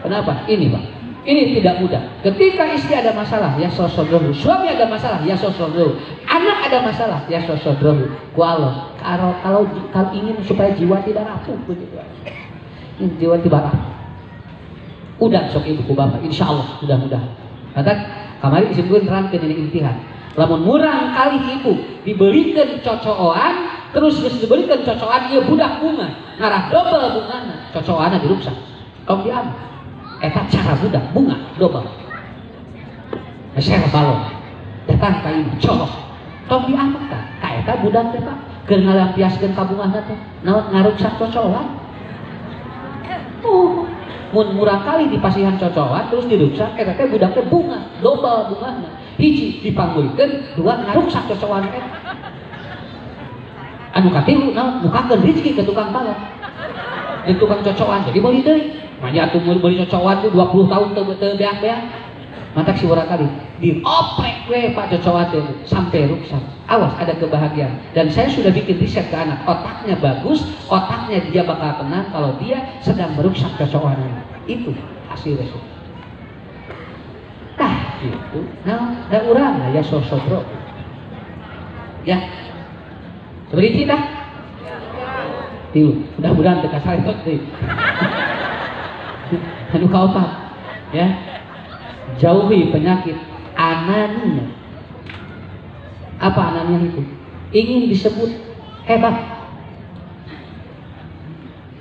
Kenapa? Ini Pak. Ini tidak mudah. Ketika istri ada masalah, ya sosodrohu. Suami ada masalah, ya sosodrohu. Anak ada masalah, ya sosodrohu. Ku Allah. Kalau ingin supaya jiwa tidak rapuh begitu. Jiwa tidak rapuh. Udah sok ibu ku bapak. Insya Allah mudah-mudahan. Kata kemarin disebutkan rangkeun ini intihan. Lamun murang kali ibu dibelikan cocokan, terus dibelikan cocokan ieu budak bunga, ngarah double bungana, cocokanna diruksak. Tong diambil. Eta cara budak bunga double. Saya balon datang ka ieu colok tong diangkat ka eta budak teh Pak keur ngalampiaskeun ka bungana teh naon ngaruksak cocokan. Mun murang kali dipasihan cocokan terus diruksak eta teh budak teh bunga double bungana. Hiji dipanggulkeun, dua ngaruksak cocokan eta. Anu katilu naon mukakeun rezeki ke tukang balon. Di tukang cocokan jadi beli deui. Manya atuh beli cocokan tuh 20 tahun teu beak-beak. Mantak si urang kali dioprek we Pak cocokan teh sampai rusak. Awas ada kebahagiaan. Dan saya sudah bikin riset ke anak, otaknya bagus, otaknya dia bakal tenang kalau dia sedang merusak cocokan. Itu hasil result. Tah gitu. Nah, da urang ya sosok bro. Ya. Seperti kita. Tilu, mudah-mudahan teu kasaretot deui. Anu kaopat ya, jauhi penyakit anania. Apa anania itu? Ingin disebut hebat.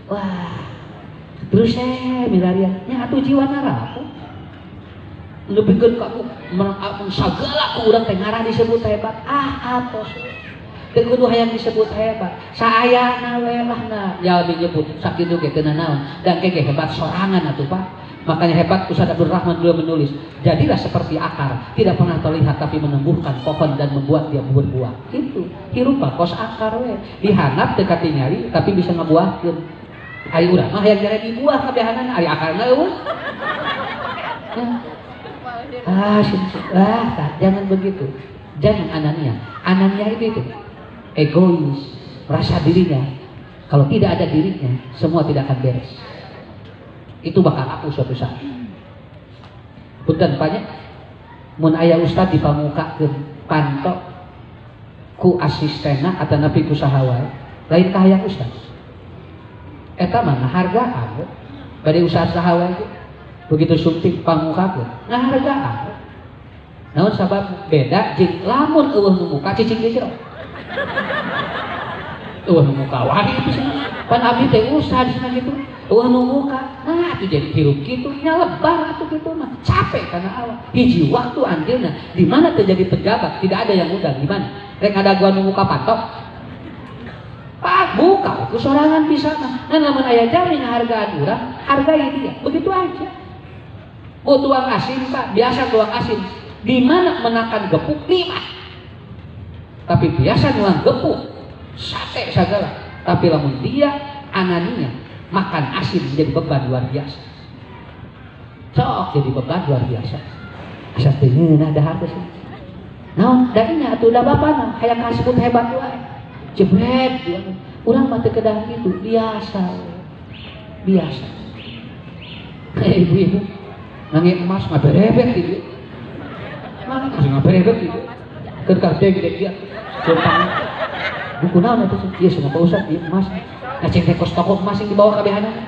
Wah, terus saya milariannya atuh jiwa narapu. Lebihkeun kamu sagala ku urang teh ngarah disebut hebat. Atos. Teu kudu hayang disebut hebat. Saayana we lah na. Ya disebut sakitu ge teu naon. Dan ge hebat sorangan atuh Pak. Makanya hebat Ustaz Abdul Rahman beliau menulis, jadilah seperti akar, tidak pernah terlihat tapi menumbuhkan pohon dan membuat dia berbuah. Itu hirup kos akar we. Dihanap teu katingali tapi bisa ngabuahkeun. Ari urang mah hayang jadi dibuah kabehanana ari akarna eueuh. Jangan begitu. Jangan anania. Anania itu egois, merasa dirinya. Kalau tidak ada dirinya, semua tidak akan beres. Itu bakal aku suatu saat. Punten banyak. Mun aya ustad dipamukakeun pantok ku asistena atau napi ku saha wae, lain ka hayang ustad. Eta mah ngahargaan. Bade usaha saha wae begitu suntik pamukakeun, ngahargaan. Naon sabab beda jeung lamun eueuh nu muka cicing di jero. Eueuh nu muka wani itu sih. Pan abdi teh usaha di sana gitu. Eueuh nu muka, nah itu jadi hirup kitu nya lebar atuh kitu mah. Capek kana awak. Hiji waktu anjeunna di mana terjadi pejabat tidak ada yang undang di mana. Rek ada gua nu muka patok. Pak buka itu sorangan bisa mah. Ngan lamun aya jami ngahargaan urang, hargai dia. Begitu aja. Oh tuang asin Pak, biasa tuang asin. Di mana menakan gepuk 5. Tapi biasa nuang gepuk sate segala. Tapi lamun dia anania makan asin menjadi beban luar biasa. Cok jadi beban luar biasa. Asa teu ngeunah dahar teh. Naon darinya atuh da bapana hayang kasebut hebat wae. Jebret dia. Urang mah teu kedah kitu, biasa. Biasa. Kayak ibu-ibu nangis emas ngaberebek gitu. Mana masih ngaberebek gitu. Keur gede dia. Jepang. Buku naon atuh sih? Ieu cenah Pak Ustaz, ieu emas. Ngecek kos toko emas yang dibawa kabehanana.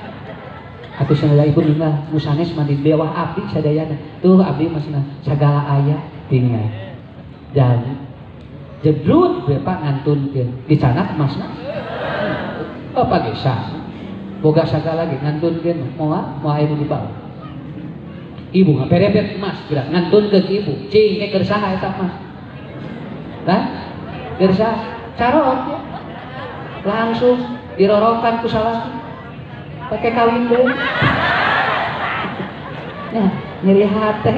Atuh sadaya ibu ninggal nu sanes mah di bawah abdi sadayana. Tuh abdi masna sagala aya tinggal. Dan jebrut bae Pak ngantunkeun. Dicanak emasna. Apa geus? boga sagala lagi ngantunkeun moal anu dibawa. Ibu ngaperebet emas gerak ngantunkeun ke ibu. Cing keur saha eta emas? Kan? Keur saha? Carot ya. Langsung dirorokan ku salaki. Pakai kawin deui. Nah, nyeri hate.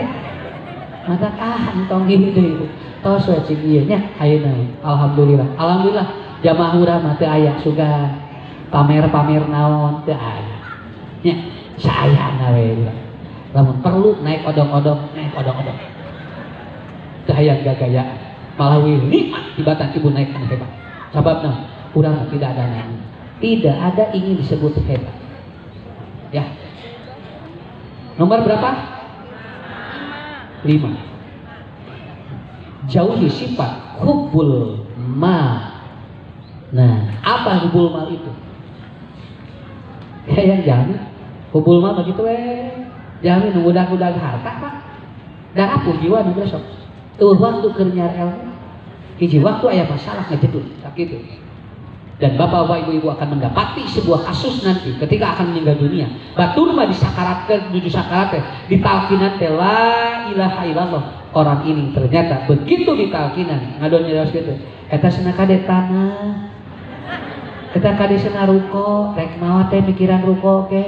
Mata entong ieu deui. Tos we cing ieu nya ayeuna. Alhamdulillah. Alhamdulillah jamaah urang mah teu aya sugan pamer-pamer naon teu aya. Nya saayana we. Lamun perlu naik odong-odong, naik odong-odong. Teu hayang gagayaan. Malah nikmat tibatan ibu naik anu hebat. Sababna urang tidak ada nanya. Tidak ada ingin disebut hebat. Ya. Nomor berapa? 5. Jauhi sifat hubbul mal. Nah, apa hubbul mal itu? Ya yang jamin. Hubbul mal begitu jamin udah harta Pak. Da apuh jiwa nu besok. Tuh waktu keur nyari ilmu. Hiji waktu aya masalah ngajedul sakitu. Dan bapak-bapak ibu-ibu akan mendapati sebuah kasus nanti ketika akan meninggal dunia. Batur mah disakaratkeun menuju sakarat teh ditalkinan teh la ilaha illallah. Orang ini ternyata begitu ditalkinan ngadon nyaros kitu. Eta cenah kade tanah. Eta kade cenah ruko, rek naon teh mikiran ruko ke.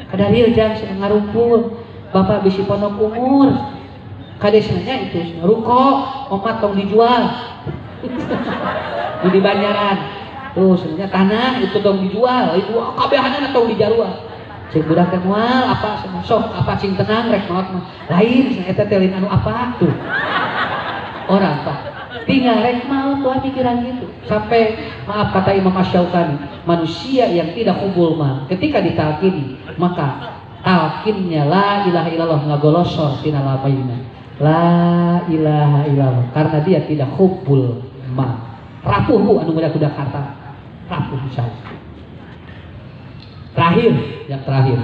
Kada rieu jang cenah ngarumpul. Bapak bisi pondok umur. Kade cenah itu ruko, omat tong dijual. Di Banjaran tuh sebenarnya tanah itu dong dijual itu kabehanana tong dijual cing budak teh moal apa sok apa cing tenang rek maot mah lain eta teh lain anu apa tuh orang Pak tinggal rek maot tuh pikiran gitu sampai maaf kata Imam Asy-Syaukani manusia yang tidak hubul mal ketika ditalkini maka talkinnya la ilaha illallah ngagolosor tina labaina la ilaha illallah karena dia tidak hubul mal rapuh bu anu budak harta rapuh insyaallah. Yang terakhir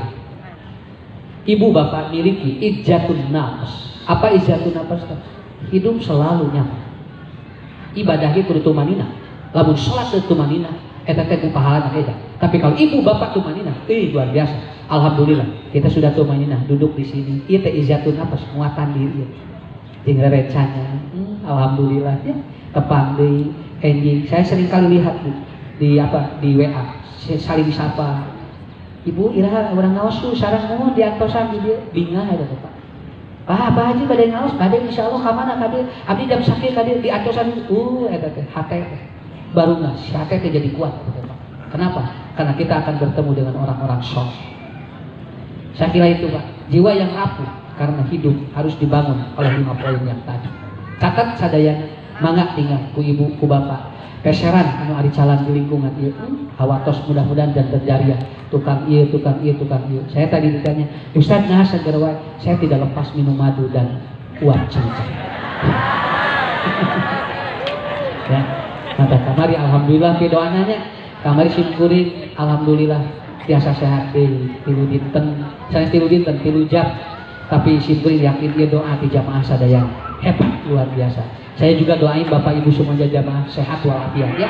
ibu bapak miliki izzatun nafs. Apa izzatun nafs? Hidup selalu nyaman, ibadahnya kudu tumanina. Lamun salat teu tumanina eta teh ku pahalana beda. Tapi kalau ibu bapak tumanina luar biasa. Alhamdulillah kita sudah tumanina duduk di sini. Ieu teh izzatun nafs, muatan diri. Jeung rerecana alhamdulillah ya tepang deui enjing. Saya sering kali lihat di WA saling sapa. Ibu iraha urang ngaos tuh sareng mohon diantosan di dieu bingah eta Pak. Pak haji bade ngaos bade insyaallah ka mana ka dieu abdi jam sakit ka dieu diantosan eta teh hate baru si hate teh jadi kuat gitu Pak. Kenapa? Karena kita akan bertemu dengan orang-orang saleh. Saya kira itu Pak, jiwa yang rapuh karena hidup harus dibangun oleh 5 poin yang tadi. Catat sadayana mangga tinggal ku ibu ku bapak peseran anu ari calan di lingkungan ieu hawatos mudah-mudahan dan terjariah tukang ieu saya tadi ditanya Ustaz nah seger wae saya tidak lepas minum madu dan uap cincin ya maka kamari alhamdulillah ke doananya kamari simkuring alhamdulillah tiasa sehat tilu dinten saya tilu jam tapi simkuring yakin dia doa di jamaah sadayana hebat luar biasa. Saya juga doain Bapak Ibu semuanya jamaah sehat walafiat ya,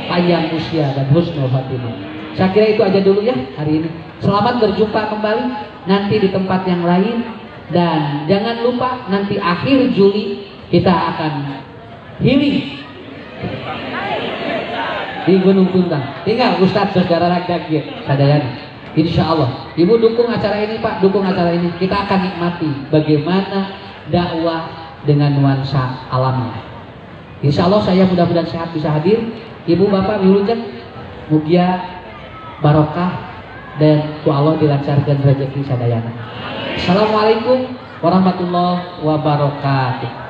panjang usia dan husnul khotimah. Saya kira itu aja dulu ya hari ini. Selamat berjumpa kembali nanti di tempat yang lain dan jangan lupa nanti akhir Juli kita akan healing di Gunung Puntang. Tinggal Ustadz Saudara Ragdagir sadayana. Insya Allah, Ibu dukung acara ini Pak, dukung acara ini. Kita akan nikmati bagaimana dakwah dengan nuansa alamnya. Insya Allah saya mudah-mudahan sehat bisa hadir. Ibu bapak wilujeng mugia barokah dan ku Allah dilancarkan rezeki sadayana. Assalamualaikum warahmatullahi wabarakatuh.